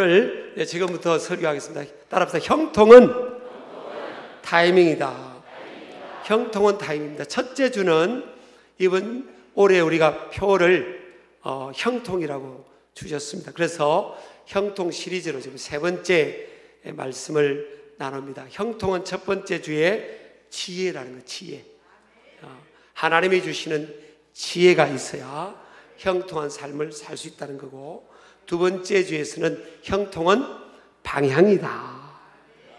오늘 지금부터 설교하겠습니다. 따라합시다. 형통은 타이밍이다. 형통은 타이밍입니다. 첫째 주는 이번 올해 우리가 표를 형통이라고 주셨습니다. 그래서 형통 시리즈로 지금 세 번째 말씀을 나눕니다. 형통은 첫 번째 주에 지혜라는 거, 지혜. 하나님이 주시는 지혜가 있어야 형통한 삶을 살 수 있다는 거고, 두 번째 주에서는 형통은 방향이다.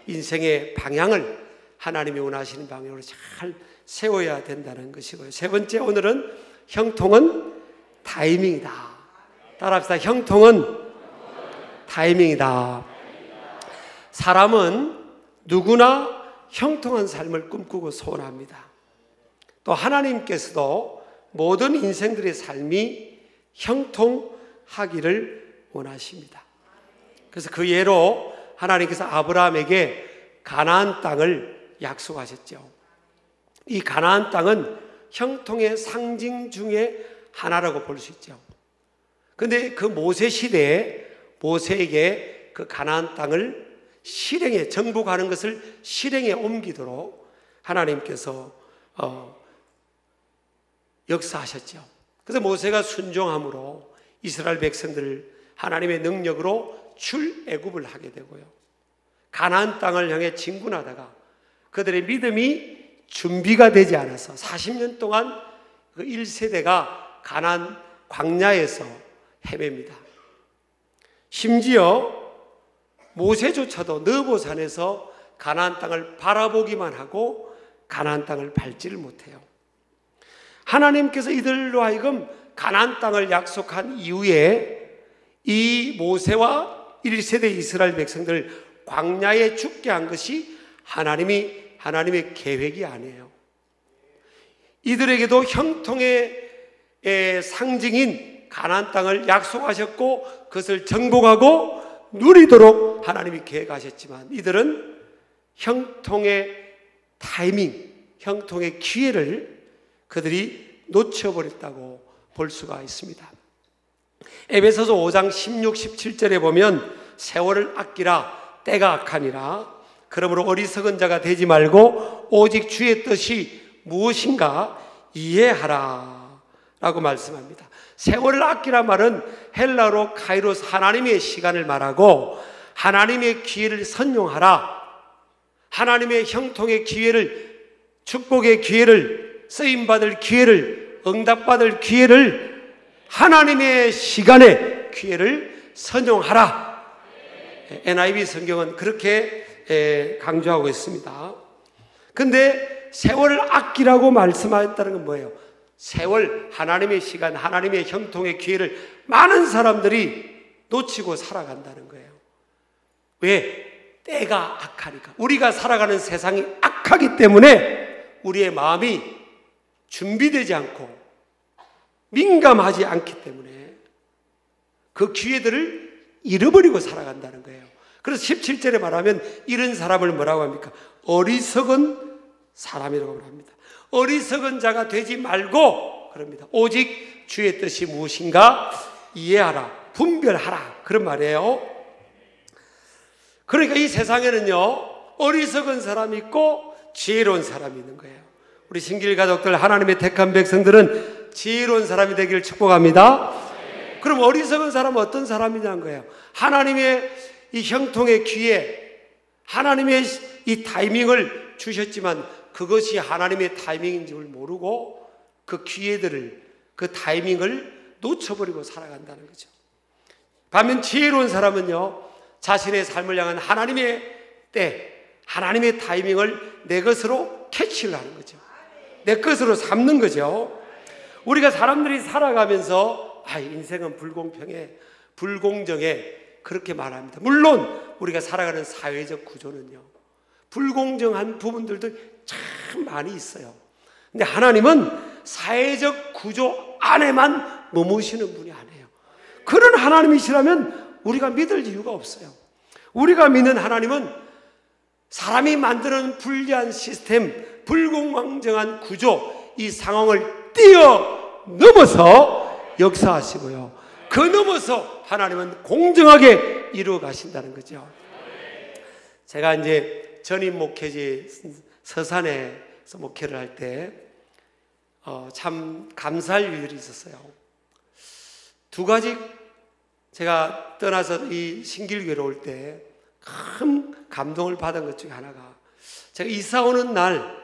인생의 방향을 하나님이 원하시는 방향으로 잘 세워야 된다는 것이고요. 세 번째, 오늘은 형통은 타이밍이다. 따라합시다. 형통은 타이밍이다. 사람은 누구나 형통한 삶을 꿈꾸고 소원합니다. 또 하나님께서도 모든 인생들의 삶이 형통하기를 원하십니다. 그래서 그 예로 하나님께서 아브라함에게 가나안 땅을 약속하셨죠. 이 가나안 땅은 형통의 상징 중에 하나라고 볼 수 있죠. 그런데 그 모세 시대에 모세에게 그 가나안 땅을 실행에, 정복하는 것을 실행에 옮기도록 하나님께서 역사하셨죠. 그래서 모세가 순종함으로 이스라엘 백성들을 하나님의 능력으로 출애굽을 하게 되고요. 가나안 땅을 향해 진군하다가 그들의 믿음이 준비가 되지 않아서 40년 동안 그 1세대가 가나안 광야에서 헤맵니다. 심지어 모세조차도 느보산에서 가나안 땅을 바라보기만 하고 가나안 땅을 밟지를 못해요. 하나님께서 이들로 하여금 가나안 땅을 약속한 이후에 이 모세와 1세대 이스라엘 백성들을 광야에 죽게 한 것이 하나님의 계획이 아니에요. 이들에게도 형통의 상징인 가나안 땅을 약속하셨고 그것을 정복하고 누리도록 하나님이 계획하셨지만 이들은 형통의 타이밍, 형통의 기회를 그들이 놓쳐버렸다고 볼 수가 있습니다. 에베소서 5장 16, 17절에 보면 세월을 아끼라 때가 악하니라. 그러므로 어리석은 자가 되지 말고 오직 주의 뜻이 무엇인가 이해하라 라고 말씀합니다. 세월을 아끼라 말은 헬라어로 카이로스, 하나님의 시간을 말하고 하나님의 기회를 선용하라, 하나님의 형통의 기회를, 축복의 기회를, 쓰임받을 기회를, 응답받을 기회를, 하나님의 시간의 기회를 선용하라. NIV 성경은 그렇게 강조하고 있습니다. 그런데 세월을 아끼라고 말씀하셨다는 건 뭐예요? 세월, 하나님의 시간, 하나님의 형통의 기회를 많은 사람들이 놓치고 살아간다는 거예요. 왜? 때가 악하니까. 우리가 살아가는 세상이 악하기 때문에 우리의 마음이 준비되지 않고 민감하지 않기 때문에 그 기회들을 잃어버리고 살아간다는 거예요. 그래서 17절에 말하면 이런 사람을 뭐라고 합니까? 어리석은 사람이라고 합니다. 어리석은 자가 되지 말고 그럽니다. 오직 주의 뜻이 무엇인가 이해하라, 분별하라, 그런 말이에요. 그러니까 이 세상에는요, 어리석은 사람이 있고 지혜로운 사람이 있는 거예요. 우리 신길 가족들, 하나님의 택한 백성들은 지혜로운 사람이 되기를 축복합니다. 그럼 어리석은 사람은 어떤 사람이냐는 거예요. 하나님의 이 형통의 기회, 하나님의 이 타이밍을 주셨지만 그것이 하나님의 타이밍인지 모르고 그 기회들을, 그 타이밍을 놓쳐버리고 살아간다는 거죠. 반면 지혜로운 사람은요, 자신의 삶을 향한 하나님의 때, 하나님의 타이밍을 내 것으로 캐치를 하는 거죠. 내 것으로 삼는 거죠. 우리가 사람들이 살아가면서 인생은 불공평해, 불공정해, 그렇게 말합니다. 물론 우리가 살아가는 사회적 구조는요, 불공정한 부분들도 참 많이 있어요. 근데 하나님은 사회적 구조 안에만 머무시는 분이 아니에요. 그런 하나님이시라면 우리가 믿을 이유가 없어요. 우리가 믿는 하나님은 사람이 만드는 불리한 시스템, 불공정한 구조, 이 상황을 뛰어넘어서 역사하시고요, 그 넘어서 하나님은 공정하게 이루어 가신다는 거죠. 제가 이제 전임 목회지 서산에서 목회를 할 때 참 감사할 일들이 있었어요. 두 가지. 제가 떠나서 이 신길교회로 올 때 큰 감동을 받은 것 중에 하나가, 제가 이사 오는 날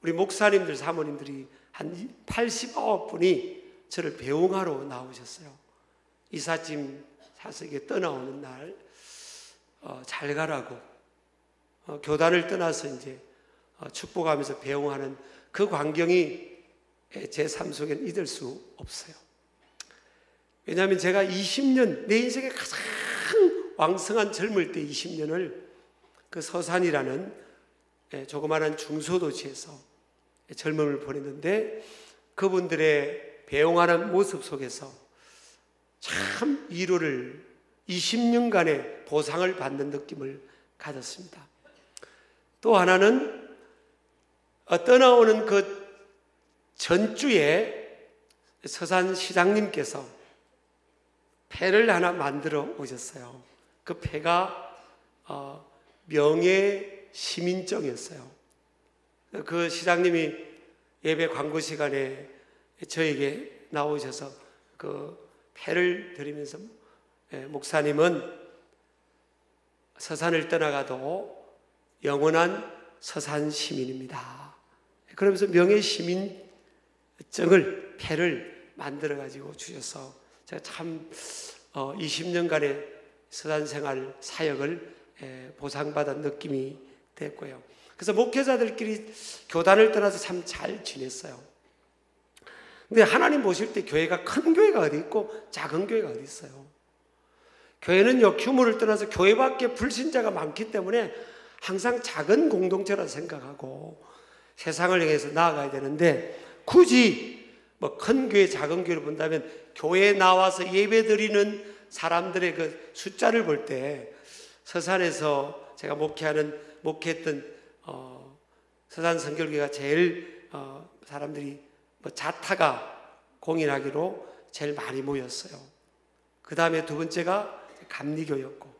우리 목사님들, 사모님들이 한 89분이 저를 배웅하러 나오셨어요. 이삿짐 사서 이게 떠나오는 날 잘 가라고, 교단을 떠나서 이제 축복하면서 배웅하는 그 광경이 제 삶 속에는 잊을 수 없어요. 왜냐하면 제가 20년, 내 인생의 가장 왕성한 젊을 때 20년을 그 서산이라는 조그마한 중소도시에서 젊음을 보냈는데, 그분들의 배웅하는 모습 속에서 참 위로를, 20년간의 보상을 받는 느낌을 가졌습니다. 또 하나는 떠나오는 그 전주에 서산 시장님께서 패를 하나 만들어 오셨어요. 그 패가 명예 시민증이었어요. 그 시장님이 예배 광고 시간에 저에게 나오셔서 그 패를 드리면서, 목사님은 서산을 떠나가도 영원한 서산 시민입니다. 그러면서 명예 시민증을, 패를 만들어 가지고 주셔서 제가 참 20년간의 서산 생활 사역을 보상받은 느낌이 됐고요. 그래서 목회자들끼리 교단을 떠나서 참 잘 지냈어요. 근데 하나님 보실 때 교회가 큰 교회가 어디 있고 작은 교회가 어디 있어요? 교회는요, 규모를 떠나서 교회밖에 불신자가 많기 때문에 항상 작은 공동체라 생각하고 세상을 향해서 나아가야 되는데, 굳이 뭐 큰 교회, 작은 교회를 본다면 교회에 나와서 예배 드리는 사람들의 그 숫자를 볼 때 서산에서 제가 목회했던 서산 선결교회가 제일 사람들이 뭐 자타가 공인하기로 제일 많이 모였어요. 그 다음에 두 번째가 감리교였고,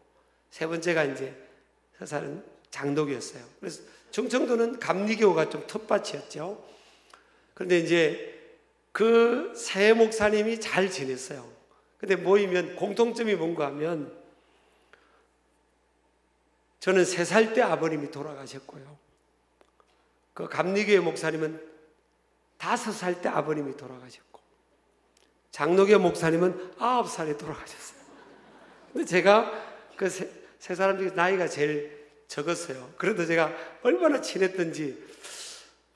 세 번째가 이제 서산은 장로교였어요. 그래서 충청도는 감리교가 좀 텃밭이었죠. 그런데 이제 그 세 목사님이 잘 지냈어요. 근데 모이면 공통점이 뭔가 하면, 저는 3살 때 아버님이 돌아가셨고요. 그 감리교회 목사님은 5살 때 아버님이 돌아가셨고, 장로교 목사님은 9살에 돌아가셨어요. 근데 제가 그 세 사람 중에 나이가 제일 적었어요. 그래도 제가 얼마나 친했던지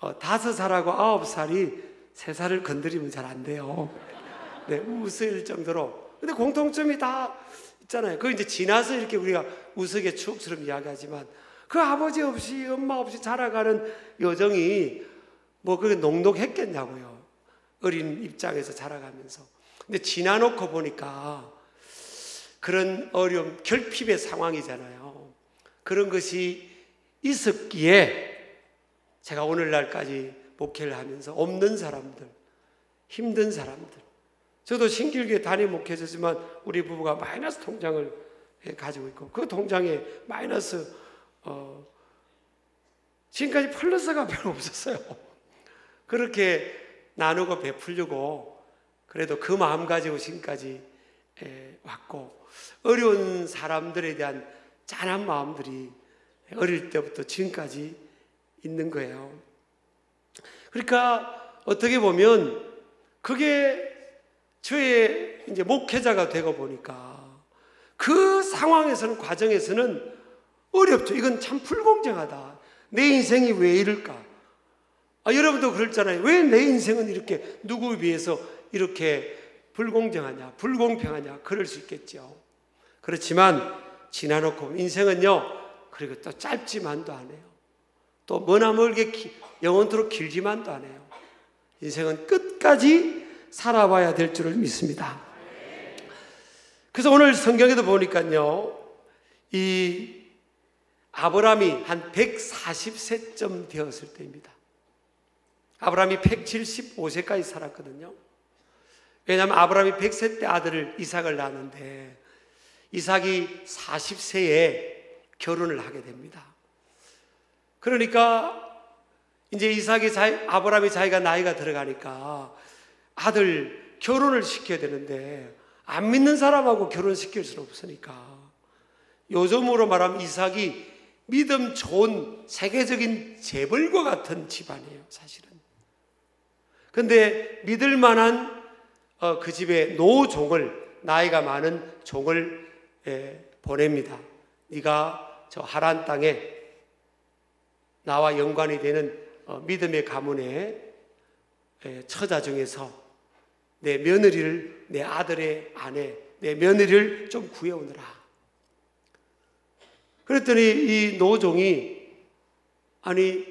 5살하고 9살이 3살을 건드리면 잘 안 돼요. 네, 웃을 정도로. 근데 공통점이 다 있잖아요. 그거 이제 지나서 이렇게 우리가 우스개 추억처럼 이야기하지만, 그 아버지 없이 엄마 없이 자라가는 여정이 뭐 그게 녹록했겠냐고요. 어린 입장에서 자라가면서. 근데 지나놓고 보니까 그런 어려움, 결핍의 상황이잖아요. 그런 것이 있었기에 제가 오늘날까지 목회를 하면서 없는 사람들, 힘든 사람들, 저도 신길교회 담임 목회자지만 우리 부부가 마이너스 통장을 가지고 있고, 그 통장에 마이너스 지금까지 플러스가 별로 없었어요. 그렇게 나누고 베풀려고 그래도 그 마음 가지고 지금까지 왔고, 어려운 사람들에 대한 짠한 마음들이 어릴 때부터 지금까지 있는 거예요. 그러니까 어떻게 보면 그게 저의 이제 목회자가 되고 보니까 그 상황에서는, 과정에서는 어렵죠. 이건 참 불공정하다. 내 인생이 왜 이럴까? 여러분도 그랬잖아요. 왜 내 인생은 이렇게 누구에 비해서 이렇게 불공정하냐, 불공평하냐, 그럴 수 있겠죠. 그렇지만 지나놓고 인생은요, 그리고 또 짧지만도 않아요. 또 머나멀게 영원토록 길지만도 않아요. 인생은 끝까지 살아봐야 될 줄을 믿습니다. 그래서 오늘 성경에도 보니까요, 이 아브라함이 한 140세쯤 되었을 때입니다. 아브라함이 175세까지 살았거든요. 왜냐하면 아브라함이 100세 때 아들을 이삭을 낳았는데, 이삭이 40세에 결혼을 하게 됩니다. 그러니까 이제 아브라함이 자기가 나이가 들어가니까 아들 결혼을 시켜야 되는데 안 믿는 사람하고 결혼시킬 수는 없으니까 요즘으로 말하면 이삭이 믿음 좋은 세계적인 재벌과 같은 집안이에요, 사실은. 근데 믿을 만한 그 집에 노종을, 나이가 많은 종을 보냅니다. 네가 저 하란 땅에 나와 연관이 되는 믿음의 가문의 처자 중에서 내 며느리를, 내 아들의 아내, 내 며느리를 좀 구해오느라. 그랬더니 이 노종이 아니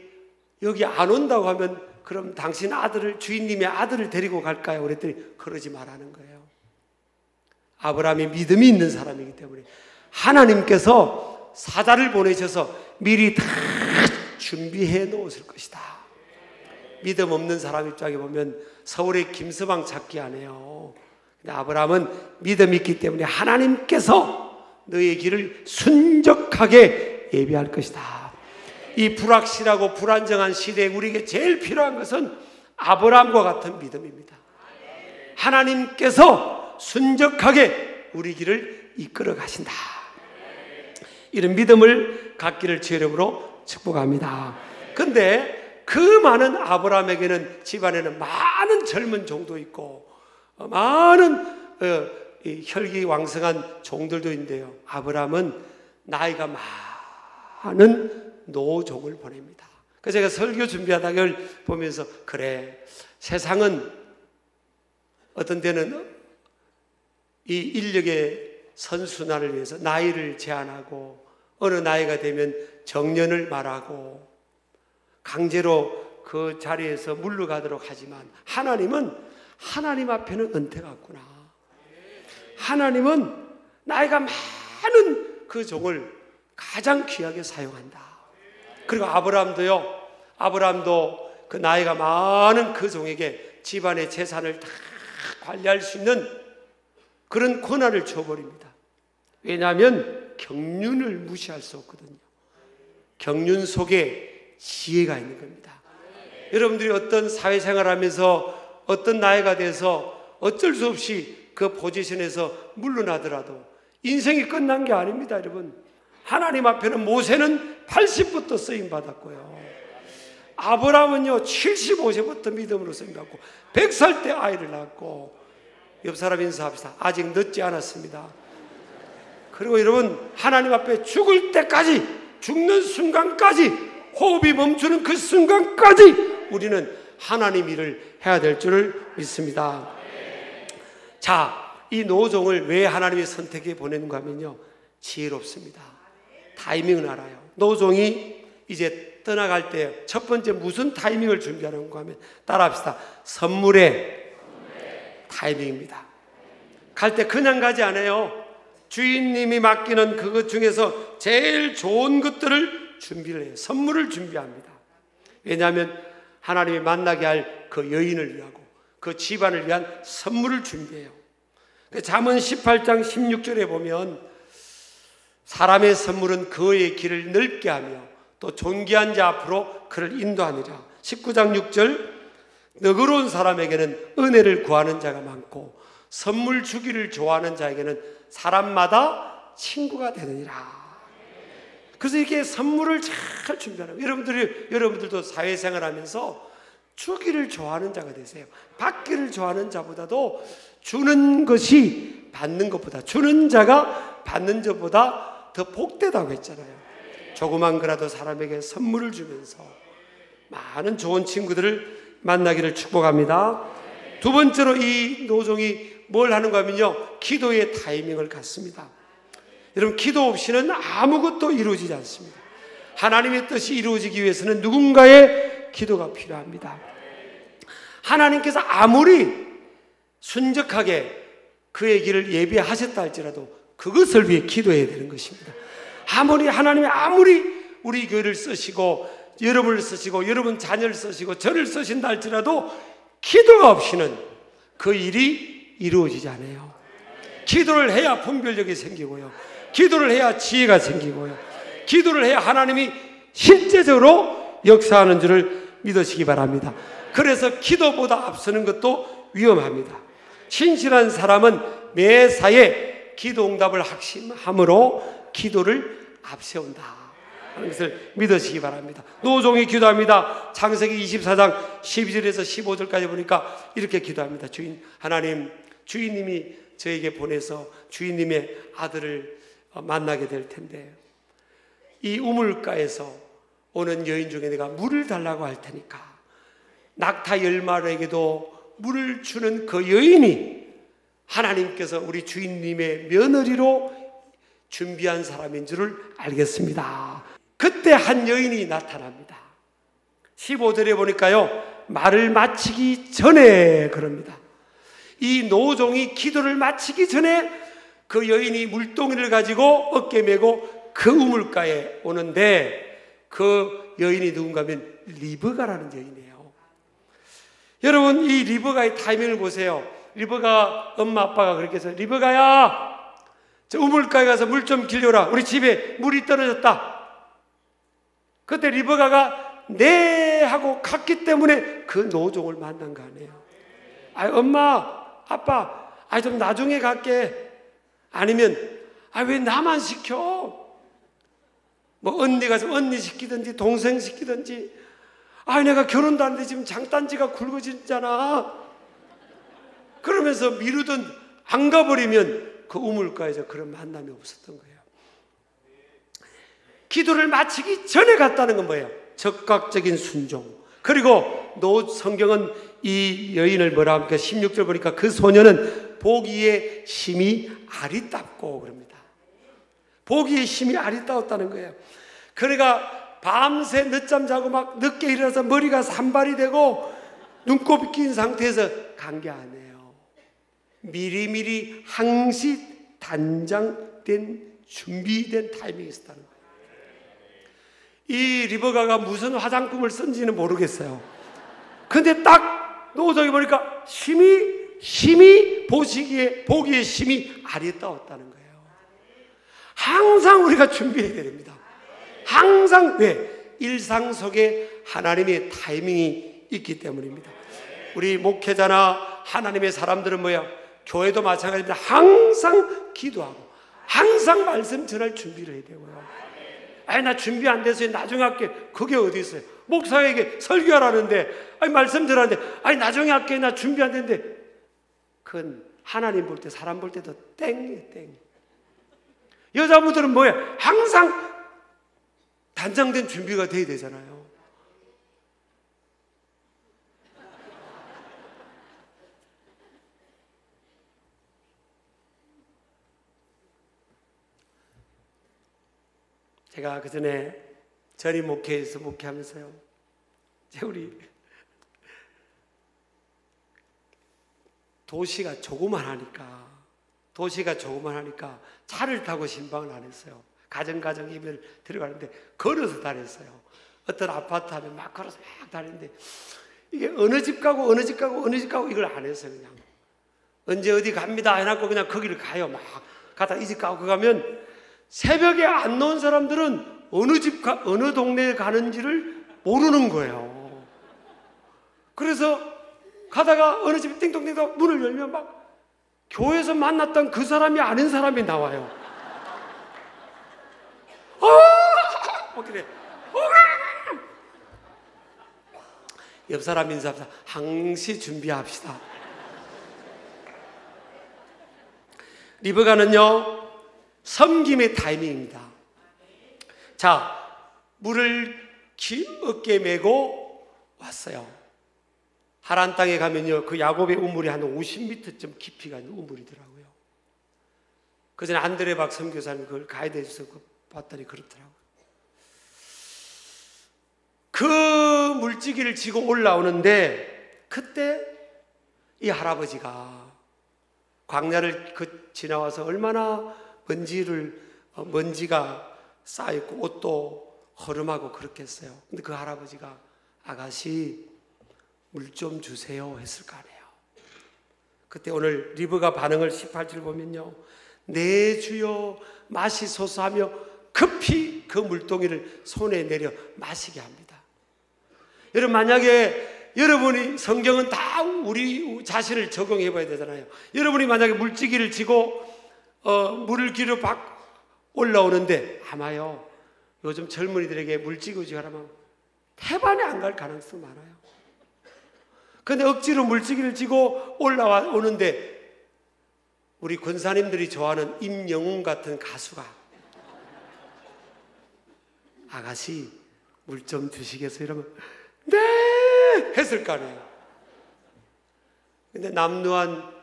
여기 안 온다고 하면 그럼 당신 아들을, 주인님의 아들을 데리고 갈까요? 그랬더니 그러지 말라는 거예요. 아브라함이 믿음이 있는 사람이기 때문에 하나님께서 사자를 보내셔서 미리 다 준비해 놓았을 것이다. 믿음 없는 사람 입장에 보면 서울의 김서방 찾기 안 해요. 근데 아브라함은 믿음이 있기 때문에 하나님께서 너의 길을 순적하게 예비할 것이다. 이 불확실하고 불안정한 시대에 우리에게 제일 필요한 것은 아브라함과 같은 믿음입니다. 하나님께서 순적하게 우리 길을 이끌어 가신다. 이런 믿음을 갖기를 주의 이름으로 축복합니다. 근데 그 많은 아브라함에게는 집안에는 많은 젊은 종도 있고 많은 혈기왕성한 종들도 있는데요, 아브라함은 나이가 많은 노종을 보냅니다. 그래서 제가 설교 준비하다 이걸 보면서 그래, 세상은 어떤 때는 이 인력의 선순환을 위해서 나이를 제한하고 어느 나이가 되면 정년을 말하고 강제로 그 자리에서 물러가도록 하지만 하나님은 하나님 앞에는 은퇴가 없구나. 하나님은 나이가 많은 그 종을 가장 귀하게 사용한다. 그리고 아브라함도 그 나이가 많은 그 종에게 집안의 재산을 다 관리할 수 있는 그런 권한을 줘버립니다. 왜냐하면 경륜을 무시할 수 없거든요. 경륜 속에 지혜가 있는 겁니다. 여러분들이 어떤 사회생활 하면서 어떤 나이가 돼서 어쩔 수 없이 그 포지션에서 물러나더라도 인생이 끝난 게 아닙니다, 여러분. 하나님 앞에는 모세는 80부터 쓰임받았고요. 아브라함은요 75세부터 믿음으로 쓰임받고 100살 때 아이를 낳았고, 옆 사람 인사합시다. 아직 늦지 않았습니다. 그리고 여러분, 하나님 앞에 죽을 때까지, 죽는 순간까지, 호흡이 멈추는 그 순간까지 우리는 하나님 일을 해야 될 줄을 믿습니다. 자, 이 노종을 왜 하나님이 선택해 보내는가 하면요, 지혜롭습니다. 타이밍을 알아요. 노종이 이제 떠나갈 때 첫 번째 무슨 타이밍을 준비하는가 하면 따라합시다. 선물의 타이밍입니다. 갈 때 그냥 가지 않아요. 주인님이 맡기는 그것 중에서 제일 좋은 것들을 준비를 해요. 선물을 준비합니다. 왜냐하면 하나님이 만나게 할 그 여인을 위하고 그 집안을 위한 선물을 준비해요. 잠언 18장 16절에 보면 사람의 선물은 그의 길을 넓게 하며 또 존귀한 자 앞으로 그를 인도하느라. 19장 6절, 너그러운 사람에게는 은혜를 구하는 자가 많고 선물 주기를 좋아하는 자에게는 사람마다 친구가 되느니라. 그래서 이렇게 선물을 잘 준비하는 거예요. 여러분들도 사회생활 하면서 주기를 좋아하는 자가 되세요. 받기를 좋아하는 자보다도 주는 것이 받는 것보다, 주는 자가 받는 자보다 더 복되다고 했잖아요. 조그만 거라도 사람에게 선물을 주면서 많은 좋은 친구들을 만나기를 축복합니다. 두 번째로 이 노종이 뭘 하는가 하면요, 기도의 타이밍을 갖습니다. 여러분, 기도 없이는 아무것도 이루어지지 않습니다. 하나님의 뜻이 이루어지기 위해서는 누군가의 기도가 필요합니다. 하나님께서 아무리 순적하게 그의 길을 예비하셨다 할지라도 그것을 위해 기도해야 되는 것입니다. 하나님이 아무리 우리 교회를 쓰시고 여러분을 쓰시고 여러분 자녀를 쓰시고 저를 쓰신다 할지라도 기도가 없이는 그 일이 이루어지지 않아요. 기도를 해야 분별력이 생기고요. 기도를 해야 지혜가 생기고요. 기도를 해야 하나님이 실제적으로 역사하는 줄을 믿으시기 바랍니다. 그래서 기도보다 앞서는 것도 위험합니다. 신실한 사람은 매사에 기도 응답을 확신함으로 기도를 앞세운다 하는 것을 믿으시기 바랍니다. 노종이 기도합니다. 창세기 24장 12절에서 15절까지 보니까 이렇게 기도합니다. 주인 하나님, 주인님이 저에게 보내서 주인님의 아들을 만나게 될 텐데 이 우물가에서 오는 여인 중에 내가 물을 달라고 할 테니까 낙타 10마리에게도 물을 주는 그 여인이 하나님께서 우리 주인님의 며느리로 준비한 사람인 줄을 알겠습니다. 그때 한 여인이 나타납니다. 15절에 보니까요, 말을 마치기 전에 그럽니다. 이 노종이 기도를 마치기 전에 그 여인이 물동이를 가지고 어깨 메고 그 우물가에 오는데 그 여인이 누군가 하면 리브가라는 여인이에요. 여러분, 이 리브가의 타이밍을 보세요. 리브가 엄마 아빠가 그렇게 해서 리브가야, 저 우물가에 가서 물 좀 길려라. 우리 집에 물이 떨어졌다. 그때 리브가가 네 하고 갔기 때문에 그 노종을 만난 거 아니에요. 아, 엄마 아빠, 아, 좀 나중에 갈게. 아니면 아, 왜 나만 시켜? 뭐 언니가 좀 언니 시키든지 동생 시키든지. 아, 내가 결혼도 안 돼 지금 장단지가 굵어지잖아. 그러면서 미루든 안 가버리면 그 우물가에서 그런 만남이 없었던 거예요. 기도를 마치기 전에 갔다는 건 뭐예요? 적극적인 순종. 그리고 성경은 이 여인을 뭐라 합니까? 16절 보니까 그 소녀는 보기에 심히 아리따웠고 그럽니다. 보기에 심히 아리따웠다는 거예요. 그러니까 밤새 늦잠 자고 막 늦게 일어나서 머리가 산발이 되고 눈곱이 낀 상태에서 간 게 아니에요. 미리미리 항시 단장된 준비된 타이밍이 있었다는 거예요. 이 리버가가 무슨 화장품을 쓴지는 모르겠어요. 근데 딱 노종이 보니까 심히 보기에 심히 아리따웠다는 거예요. 항상 우리가 준비해야 됩니다. 항상. 왜? 일상 속에 하나님의 타이밍이 있기 때문입니다. 우리 목회자나 하나님의 사람들은 뭐야? 교회도 마찬가지입니다. 항상 기도하고 항상 말씀 전할 준비를 해야 되고요. 아니, 나 준비 안 돼서 나중에 할게. 그게 어디 있어요? 목사에게 설교하라는데, 아니, 말씀 들었는데, 아니, 나중에 할게. 나 준비 안 됐는데. 그건 하나님 볼 때, 사람 볼 때도 땡이에요, 땡. 여자분들은 뭐예요? 항상 단장된 준비가 돼야 되잖아요. 제가 그 전에 전임 목회에서 목회하면서요, 우리 도시가 조그만하니까 차를 타고 신방을 안 했어요. 가정 예배를 들어가는데 걸어서 다녔어요. 어떤 아파트 하면 막 걸어서 막 다니는데 이게 어느 집 가고 이걸 안 했어요. 그냥 언제 어디 갑니다 해놓고 그냥 거기를 가요. 막 가다 이 집 가고 그거 가면 새벽에 안 나온 사람들은 어느 동네에 가는지를 모르는 거예요. 그래서 가다가 어느 집에 띵동띵동 문을 열면 막 교회에서 만났던 그 사람이 아닌 사람이 나와요. 어떻게 옆 사람 인사합시다. 항시 준비합시다. 리브가는요, 섬김의 타이밍입니다. 자, 물을 어깨에 메고 왔어요. 하란 땅에 가면요, 그 야곱의 우물이 한 50m쯤 깊이가 있는 우물이더라고요. 그 전에 안드레 박 선교사님 그걸 가이드 해줘서 봤더니 그렇더라고요. 그 물지기를 지고 올라오는데 그때 이 할아버지가 광야를 지나와서 얼마나 먼지가 쌓여있고 옷도 허름하고 그렇겠어요. 근데 그 할아버지가 아가씨 물 좀 주세요 했을 거 아니에요. 그때 오늘 리브가 반응을 18절 보면요, 내 주여 마시소서 하며 급히 그 물동이를 손에 내려 마시게 합니다. 여러분, 만약에 여러분이, 성경은 다 우리 자신을 적용해 봐야 되잖아요. 여러분이 만약에 물지기를 지고 물을 기로 올라오는데, 아마요 요즘 젊은이들에게 물지기 지하라면 태반에 안 갈 가능성이 많아요. 그런데 억지로 물지기를 지고 오는데, 우리 권사님들이 좋아하는 임영웅 같은 가수가 아가씨 물 좀 주시겠어요? 이러면 네! 했을 거 아니에요. 근데 남루한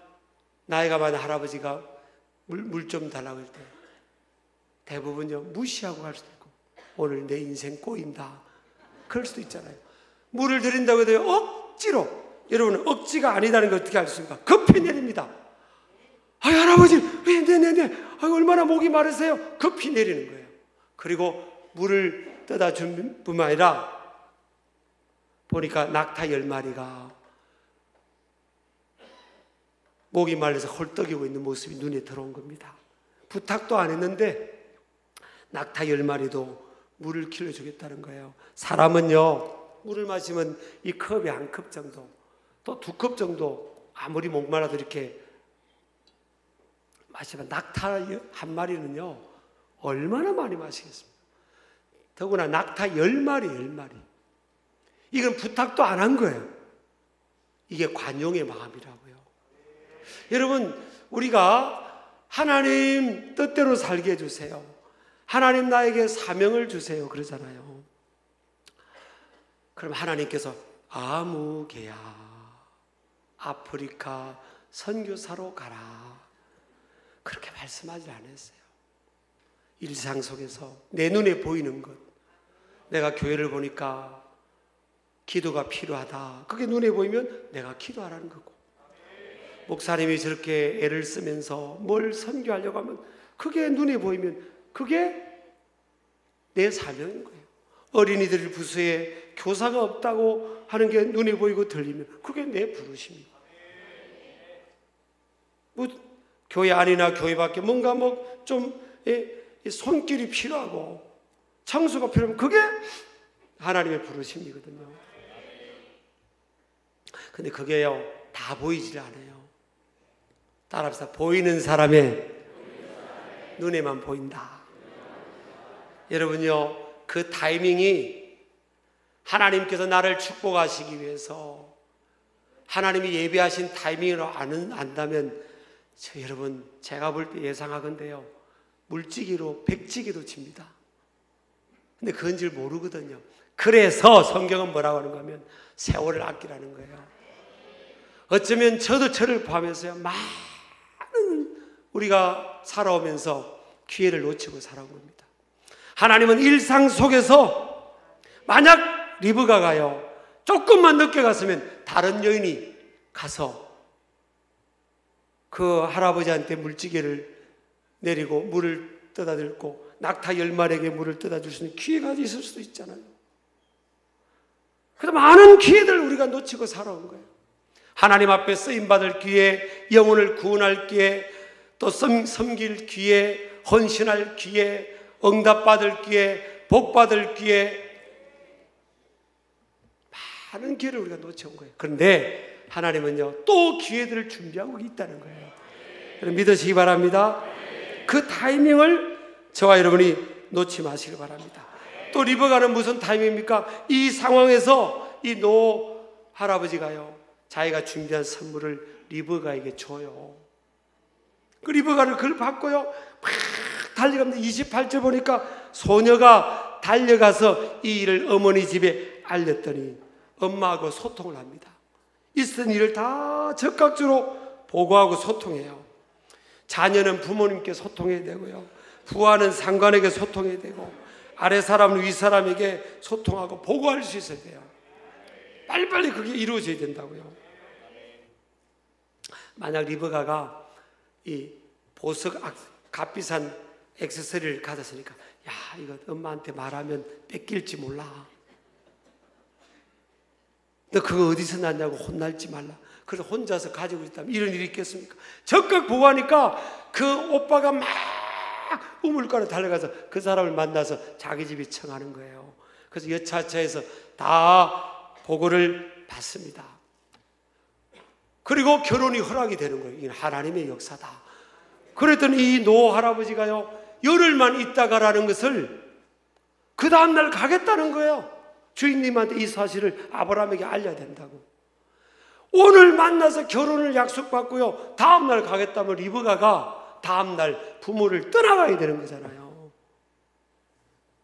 나이가 많은 할아버지가 물 좀 달라고 할 때 대부분요 무시하고 갈 수도 있고, 오늘 내 인생 꼬인다 그럴 수도 있잖아요. 물을 드린다고 해도 억지로, 여러분은 억지가 아니다는 걸 어떻게 알 수 있습니까? 급히 내립니다. 아이 할아버지, 네네네, 얼마나 목이 마르세요? 급히 내리는 거예요. 그리고 물을 떠다 준 뿐만 아니라 보니까 낙타 10마리가 목이 말라서 헐떡이고 있는 모습이 눈에 들어온 겁니다. 부탁도 안 했는데 낙타 10마리도 물을 길러주겠다는 거예요. 사람은요 물을 마시면 이 컵에 한 컵 정도, 또 2컵 정도 아무리 목말라도 이렇게 마시면, 낙타 한 마리는요 얼마나 많이 마시겠습니까? 더구나 낙타 10마리. 이건 부탁도 안 한 거예요. 이게 관용의 마음이라고요. 여러분, 우리가 하나님 뜻대로 살게 해주세요, 하나님 나에게 사명을 주세요 그러잖아요. 그럼 하나님께서 아무개야 아프리카 선교사로 가라 그렇게 말씀하지 않았어요. 일상 속에서 내 눈에 보이는 것, 내가 교회를 보니까 기도가 필요하다, 그게 눈에 보이면 내가 기도하라는 거고, 목사님이 저렇게 애를 쓰면서 뭘 선교하려고 하면 그게 눈에 보이면 그게 내 사명인 거예요. 어린이들 부서에 교사가 없다고 하는 게 눈에 보이고 들리면 그게 내 부르심이에요. 뭐 교회 안이나 교회 밖에 뭔가 좀 손길이 필요하고 청소가 필요하면 그게 하나님의 부르심이거든요. 근데 그게요 다 보이질 않아요. 따라합시다. 보이는 사람의 눈에만 보인다. 여러분요, 그 타이밍이 하나님께서 나를 축복하시기 위해서 하나님이 예비하신 타이밍으로 안다면, 여러분 제가 볼 때 예상하건대요 물지기로 백지기도 칩니다. 근데 그건 줄 모르거든요. 그래서 성경은 뭐라고 하는가 하면 세월을 아끼라는 거예요. 어쩌면 저도 저를 포함해서요 많은 우리가 살아오면서 기회를 놓치고 살아온 겁니다. 하나님은 일상 속에서 만약 리브가가요 조금만 늦게 갔으면 다른 여인이 가서 그 할아버지한테 물지개를 내리고 물을 떠다 들고 낙타 10마리에게 물을 떠다 줄 수 있는 기회가 있을 수도 있잖아요. 그래서 많은 기회들을 우리가 놓치고 살아온 거예요. 하나님 앞에 쓰임받을 기회, 영혼을 구원할 기회, 또 섬길 기회, 헌신할 기회, 응답받을 기회, 복받을 기회, 많은 기회를 우리가 놓쳐온 거예요. 그런데 하나님은요 또 기회들을 준비하고 있다는 거예요. 여러분 믿으시기 바랍니다. 그 타이밍을 저와 여러분이 놓지 마시기 바랍니다. 또 리브가는 무슨 타이밍입니까? 이 상황에서 이 노 할아버지가요 자기가 준비한 선물을 리브가에게 줘요. 그 리브가는 그걸 받고요 막 달려갑니다. 28절 보니까 소녀가 달려가서 이 일을 어머니 집에 알렸더니 엄마하고 소통을 합니다. 있었던 일을 다 적극적으로 보고하고 소통해요. 자녀는 부모님께 소통해야 되고요, 부하는 상관에게 소통해야 되고, 아래 사람은 위 사람에게 소통하고 보고할 수 있어야 돼요. 빨리빨리 그게 이루어져야 된다고요. 만약 리브가가 이 보석 값비싼 액세서리를 가졌으니까 야 이거 엄마한테 말하면 뺏길지 몰라, 너 그거 어디서 났냐고 혼날지 말라. 그래서 혼자서 가지고 있다면 이런 일이 있겠습니까? 적극 보고하니까 그 오빠가 막 우물가로 달려가서 그 사람을 만나서 자기 집에 청하는 거예요. 그래서 여차차해서 다 보고를 받습니다. 그리고 결혼이 허락이 되는 거예요. 이건 하나님의 역사다. 그랬더니 이 노 할아버지가요, 열흘만 있다가라는 것을 그 다음날 가겠다는 거예요. 주인님한테 이 사실을 아브라함에게 알려야 된다고. 오늘 만나서 결혼을 약속받고요, 다음날 가겠다면 리브가가 다음날 부모를 떠나가야 되는 거잖아요.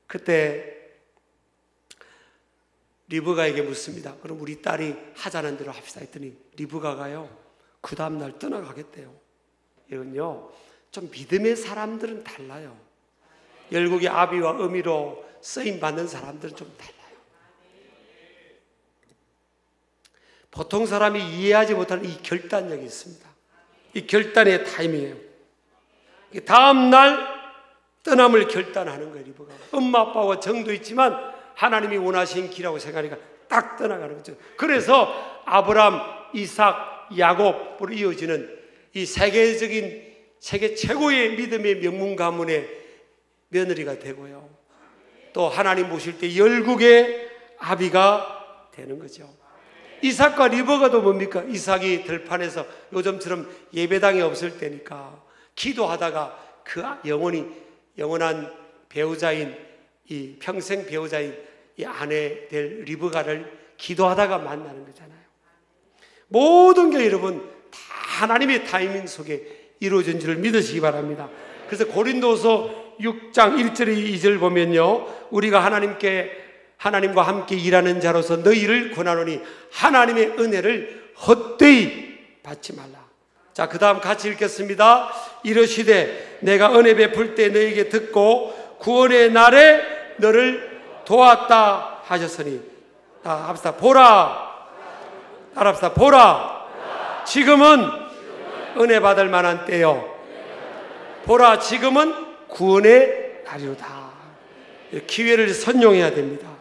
그때 리브가에게 묻습니다. 그럼 우리 딸이 하자는 대로 합시다 했더니 리브가가요, 그 다음날 떠나가겠대요. 이건요, 좀 믿음의 사람들은 달라요. 열국의 아비와 어미로 쓰임받는 사람들은 좀 달라요. 보통 사람이 이해하지 못하는 이 결단력이 있습니다. 이 결단의 타이밍이에요. 다음날 떠남을 결단하는 거예요. 리브가 엄마 아빠와 정도 있지만 하나님이 원하신 길이라고 생각하니까 딱 떠나가는 거죠. 그래서 아브람, 이삭, 야곱으로 이어지는 이 세계 최고의 믿음의 명문 가문의 며느리가 되고요, 또 하나님 모실 때 열국의 아비가 되는 거죠. 이삭과 리브가도 뭡니까? 이삭이 들판에서 요즘처럼 예배당이 없을 때니까 기도하다가 그 영원한 배우자인, 이 평생 배우자인 이 아내 될 리브가를 기도하다가 만나는 거잖아요. 모든 게 여러분 다 하나님의 타이밍 속에 이루어진 줄을 믿으시기 바랍니다. 그래서 고린도서 6장 1절 2절 보면요, 우리가 하나님과 함께 일하는 자로서 너희를 권하노니 하나님의 은혜를 헛되이 받지 말라. 자, 그 다음 같이 읽겠습니다. 이르시되 내가 은혜 베풀 때 너에게 듣고 구원의 날에 너를 도왔다 하셨으니, 다 합시다. 보라. 따라합시다. 보라. 지금은 은혜 받을 만한 때요. 보라, 지금은 구원의 날이로다. 기회를 선용해야 됩니다.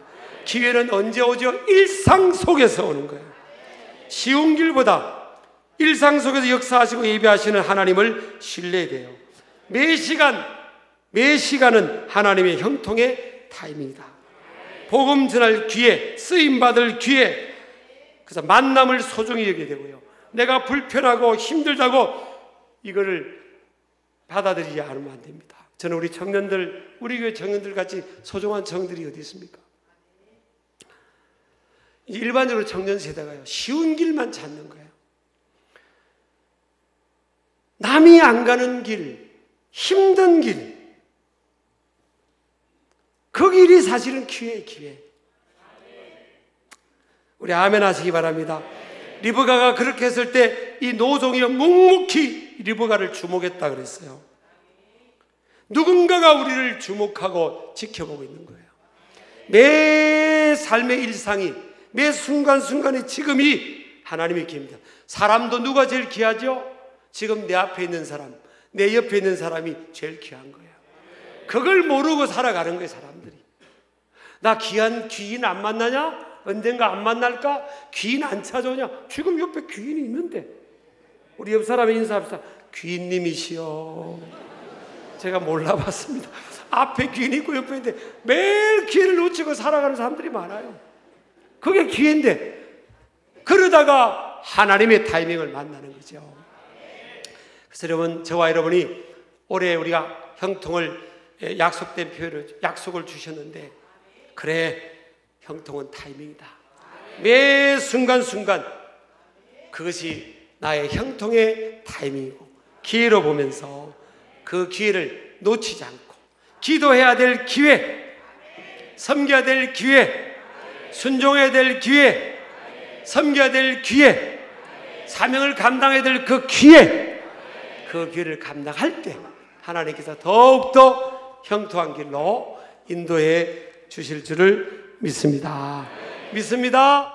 기회는 언제 오죠? 일상 속에서 오는 거예요. 쉬운 길보다 일상 속에서 역사하시고 예배하시는 하나님을 신뢰해야 돼요. 매 시간은 하나님의 형통의 타임이다. 복음 전할 기회, 쓰임받을 기회, 그래서 만남을 소중히 여기게 되고요, 내가 불편하고 힘들다고 이거를 받아들이지 않으면 안 됩니다. 저는 우리 청년들, 우리 교회 청년들 같이 소중한 청년들이 어디 있습니까? 일반적으로 청년 세대가요, 쉬운 길만 찾는 거예요. 남이 안 가는 길, 힘든 길, 그 길이 사실은 기회예요, 기회. 우리 아멘 하시기 바랍니다. 리브가가 그렇게 했을 때 이 노종이 묵묵히 리브가를 주목했다 그랬어요. 누군가가 우리를 주목하고 지켜보고 있는 거예요. 매 삶의 일상이, 매 순간순간의 지금이 하나님의 기회입니다. 사람도 누가 제일 귀하죠? 지금 내 앞에 있는 사람, 내 옆에 있는 사람이 제일 귀한 거예요. 그걸 모르고 살아가는 거예요, 사람들이. 나 귀한 귀인 안 만나냐? 언젠가 안 만날까? 귀인 안 찾아오냐? 지금 옆에 귀인이 있는데. 우리 옆 사람에 인사합시다. 귀인님이시여. 제가 몰라봤습니다. 앞에 귀인이 있고 옆에 있는데 매일 기회를 놓치고 살아가는 사람들이 많아요. 그게 기회인데, 그러다가 하나님의 타이밍을 만나는 거죠. 그래서 여러분, 저와 여러분이 올해 우리가 형통을 약속된 표현을, 약속을 주셨는데, 그래, 형통은 타이밍이다. 매 순간순간 그것이 나의 형통의 타이밍이고 기회로 보면서 그 기회를 놓치지 않고 기도해야 될 기회, 섬겨야 될 기회, 순종해야 될 기회, 섬겨야 될 기회, 사명을 감당해야 될 그 기회, 그 기회를 감당할 때 하나님께서 더욱더 형통한 길로 인도해 주실 줄을 믿습니다. 믿습니다.